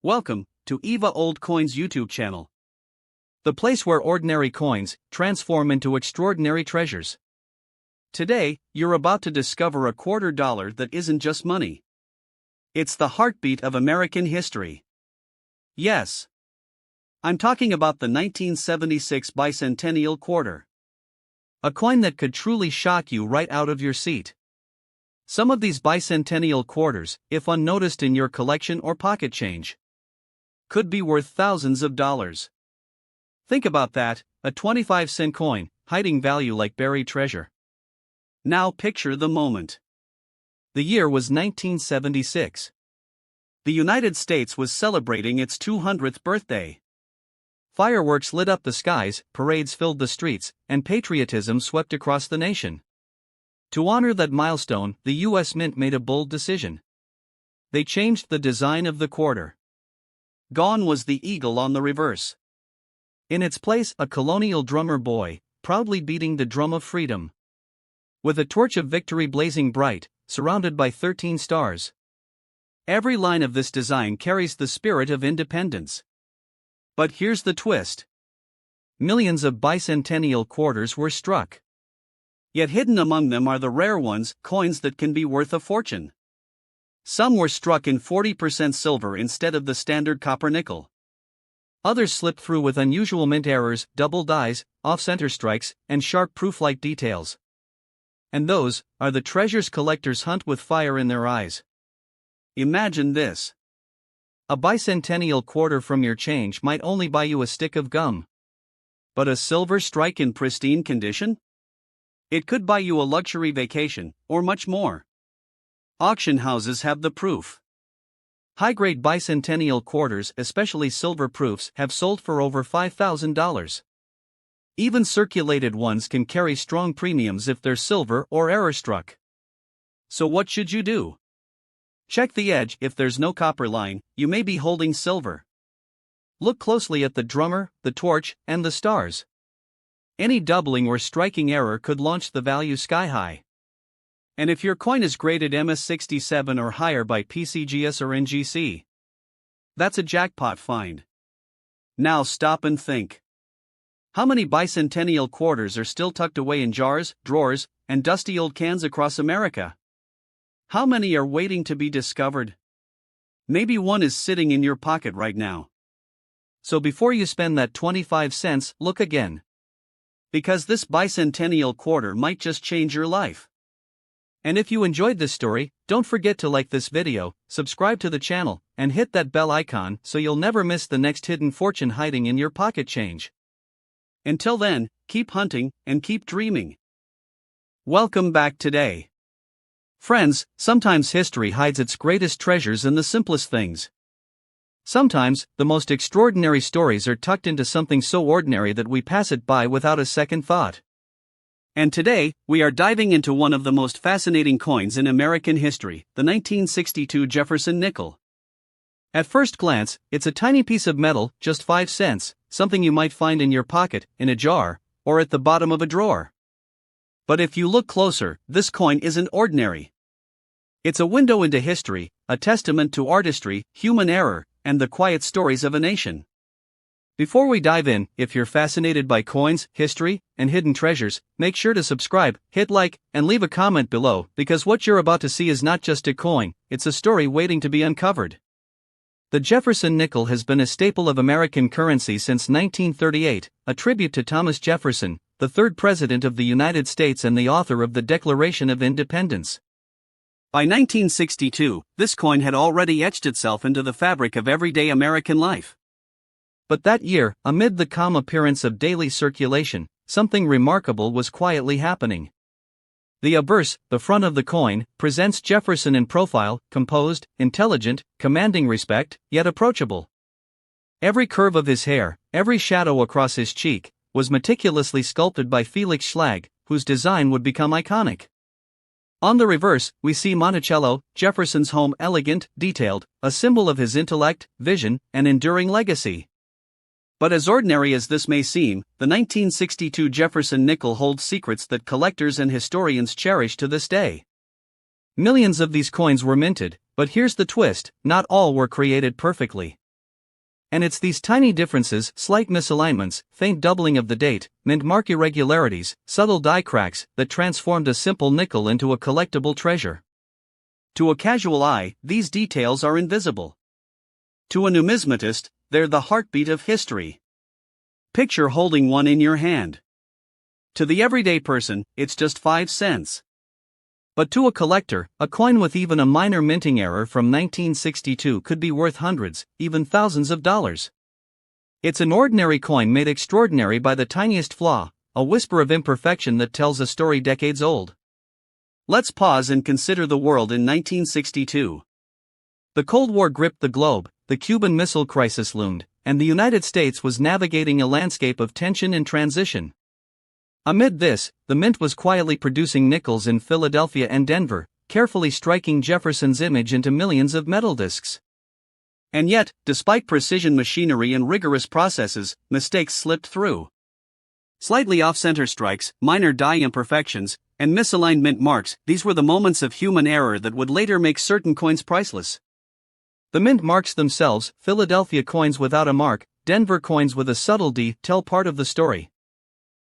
Welcome to Eva Old Coins YouTube channel, the place where ordinary coins transform into extraordinary treasures. Today, you're about to discover a $quarter that isn't just money. It's the heartbeat of American history. Yes, I'm talking about the 1976 Bicentennial Quarter. A coin that could truly shock you right out of your seat. Some of these bicentennial quarters, if unnoticed in your collection or pocket change, could be worth thousands of dollars. Think about that, a 25-cent coin, hiding value like buried treasure. Now picture the moment. The year was 1976. The United States was celebrating its 200th birthday. Fireworks lit up the skies, parades filled the streets, and patriotism swept across the nation. To honor that milestone, the U.S. Mint made a bold decision. They changed the design of the quarter. Gone was the eagle on the reverse. In its place, a colonial drummer boy, proudly beating the drum of freedom. With a torch of victory blazing bright, surrounded by 13 stars. Every line of this design carries the spirit of independence. But here's the twist. Millions of bicentennial quarters were struck. Yet hidden among them are the rare ones, coins that can be worth a fortune. Some were struck in 40% silver instead of the standard copper nickel. Others slipped through with unusual mint errors, double dies, off-center strikes, and sharp proof-like details. And those are the treasures collectors hunt with fire in their eyes. Imagine this. A bicentennial quarter from your change might only buy you a stick of gum. But a silver strike in pristine condition? It could buy you a luxury vacation, or much more. Auction houses have the proof. High-grade bicentennial quarters, especially silver proofs, have sold for over $5,000. Even circulated ones can carry strong premiums if they're silver or error-struck. So what should you do? Check the edge. If there's no copper line, you may be holding silver. Look closely at the drummer, the torch, and the stars. Any doubling or striking error could launch the value sky-high. And if your coin is graded MS67 or higher by PCGS or NGC, that's a jackpot find. Now stop and think. How many bicentennial quarters are still tucked away in jars, drawers, and dusty old cans across America? How many are waiting to be discovered? Maybe one is sitting in your pocket right now. So before you spend that 25 cents, look again. Because this bicentennial quarter might just change your life. And if you enjoyed this story, don't forget to like this video, subscribe to the channel, and hit that bell icon so you'll never miss the next hidden fortune hiding in your pocket change. Until then, keep hunting and keep dreaming. Welcome back today. Friends, sometimes history hides its greatest treasures in the simplest things. Sometimes, the most extraordinary stories are tucked into something so ordinary that we pass it by without a second thought. And today, we are diving into one of the most fascinating coins in American history, the 1962 Jefferson nickel. At first glance, it's a tiny piece of metal, just 5 cents, something you might find in your pocket, in a jar, or at the bottom of a drawer. But if you look closer, this coin isn't ordinary. It's a window into history, a testament to artistry, human error, and the quiet stories of a nation. Before we dive in, if you're fascinated by coins, history, and hidden treasures, make sure to subscribe, hit like, and leave a comment below, because what you're about to see is not just a coin, it's a story waiting to be uncovered. The Jefferson nickel has been a staple of American currency since 1938, a tribute to Thomas Jefferson, the third President of the United States and the author of the Declaration of Independence. By 1962, this coin had already etched itself into the fabric of everyday American life. But that year, amid the calm appearance of daily circulation, something remarkable was quietly happening. The obverse, the front of the coin, presents Jefferson in profile, composed, intelligent, commanding respect, yet approachable. Every curve of his hair, every shadow across his cheek, was meticulously sculpted by Felix Schlag, whose design would become iconic. On the reverse, we see Monticello, Jefferson's home, elegant, detailed, a symbol of his intellect, vision, and enduring legacy. But as ordinary as this may seem, the 1962 Jefferson nickel holds secrets that collectors and historians cherish to this day. Millions of these coins were minted, but here's the twist: not all were created perfectly. And it's these tiny differences, slight misalignments, faint doubling of the date, mint mark irregularities, subtle die cracks, that transformed a simple nickel into a collectible treasure. To a casual eye, these details are invisible. To a numismatist, they're the heartbeat of history. Picture holding one in your hand. To the everyday person, it's just 5 cents. But to a collector, a coin with even a minor minting error from 1962 could be worth hundreds, even thousands of dollars. It's an ordinary coin made extraordinary by the tiniest flaw, a whisper of imperfection that tells a story decades old. Let's pause and consider the world in 1962. The Cold War gripped the globe, the Cuban Missile Crisis loomed, and the United States was navigating a landscape of tension and transition. Amid this, the Mint was quietly producing nickels in Philadelphia and Denver, carefully striking Jefferson's image into millions of metal discs. And yet, despite precision machinery and rigorous processes, mistakes slipped through. Slightly off-center strikes, minor die imperfections, and misaligned mint marks, these were the moments of human error that would later make certain coins priceless. The mint marks themselves, Philadelphia coins without a mark, Denver coins with a subtle D, tell part of the story.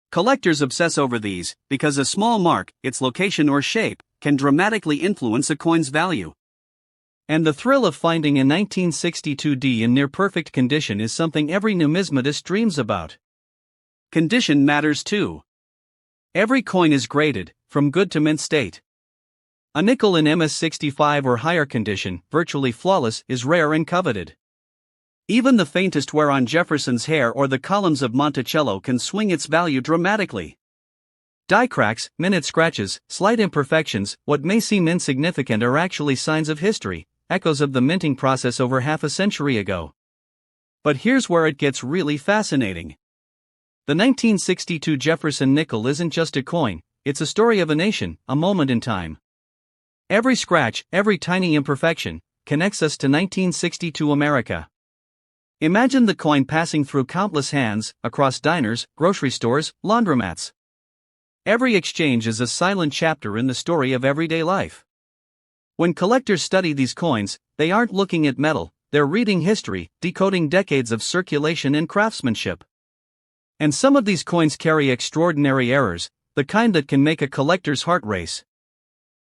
Collectors obsess over these, because a small mark, its location or shape, can dramatically influence a coin's value. And the thrill of finding a 1962 D in near-perfect condition is something every numismatist dreams about. Condition matters too. Every coin is graded, from good to mint state. A nickel in MS65 or higher condition, virtually flawless, is rare and coveted. Even the faintest wear on Jefferson's hair or the columns of Monticello can swing its value dramatically. Die cracks, minute scratches, slight imperfections, what may seem insignificant are actually signs of history, echoes of the minting process over half a century ago. But here's where it gets really fascinating. The 1962 Jefferson nickel isn't just a coin, it's a story of a nation, a moment in time. Every scratch, every tiny imperfection, connects us to 1962 America. Imagine the coin passing through countless hands, across diners, grocery stores, laundromats. Every exchange is a silent chapter in the story of everyday life. When collectors study these coins, they aren't looking at metal, they're reading history, decoding decades of circulation and craftsmanship. And some of these coins carry extraordinary errors, the kind that can make a collector's heart race.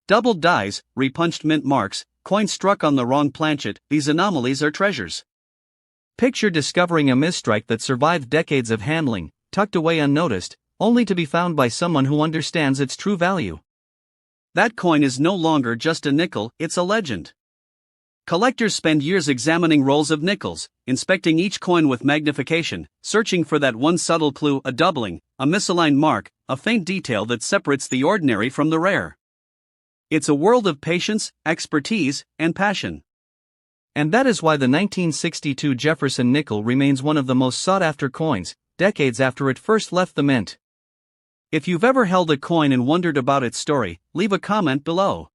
Doubled dies, repunched mint marks, coins struck on the wrong planchet, these anomalies are treasures. Picture discovering a misstrike that survived decades of handling, tucked away unnoticed, only to be found by someone who understands its true value. That coin is no longer just a nickel, it's a legend. Collectors spend years examining rolls of nickels, inspecting each coin with magnification, searching for that one subtle clue, a doubling, a misaligned mark, a faint detail that separates the ordinary from the rare. It's a world of patience, expertise, and passion. And that is why the 1962 Jefferson nickel remains one of the most sought-after coins, decades after it first left the mint. If you've ever held a coin and wondered about its story, leave a comment below.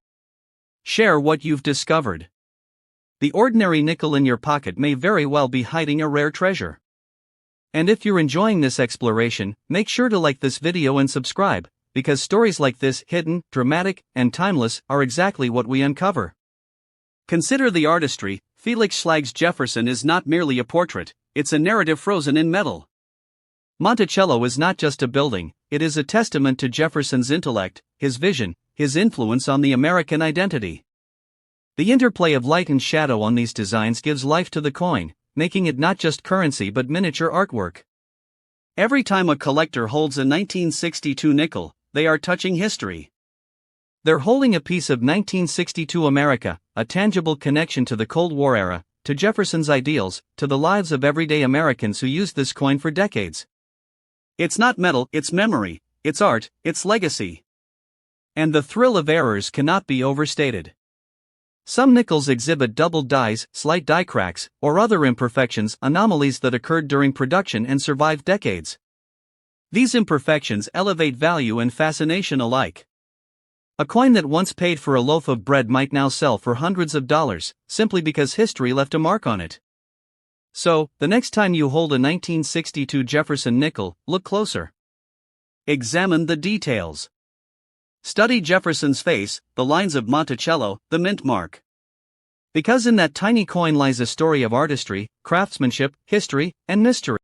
Share what you've discovered. The ordinary nickel in your pocket may very well be hiding a rare treasure. And if you're enjoying this exploration, make sure to like this video and subscribe, because stories like this, hidden, dramatic, and timeless, are exactly what we uncover. Consider the artistry. Felix Schlag's Jefferson is not merely a portrait, it's a narrative frozen in metal. Monticello is not just a building, it is a testament to Jefferson's intellect, his vision, his influence on the American identity. The interplay of light and shadow on these designs gives life to the coin, making it not just currency but miniature artwork. Every time a collector holds a 1962 nickel, they are touching history. They're holding a piece of 1962 America, a tangible connection to the Cold War era, to Jefferson's ideals, to the lives of everyday Americans who used this coin for decades. It's not metal, it's memory, it's art, it's legacy. And the thrill of errors cannot be overstated. Some nickels exhibit doubled dies, slight die cracks, or other imperfections, anomalies that occurred during production and survived decades. These imperfections elevate value and fascination alike. A coin that once paid for a loaf of bread might now sell for hundreds of dollars, simply because history left a mark on it. So, the next time you hold a 1962 Jefferson nickel, look closer. Examine the details. Study Jefferson's face, the lines of Monticello, the mint mark. Because in that tiny coin lies a story of artistry, craftsmanship, history, and mystery.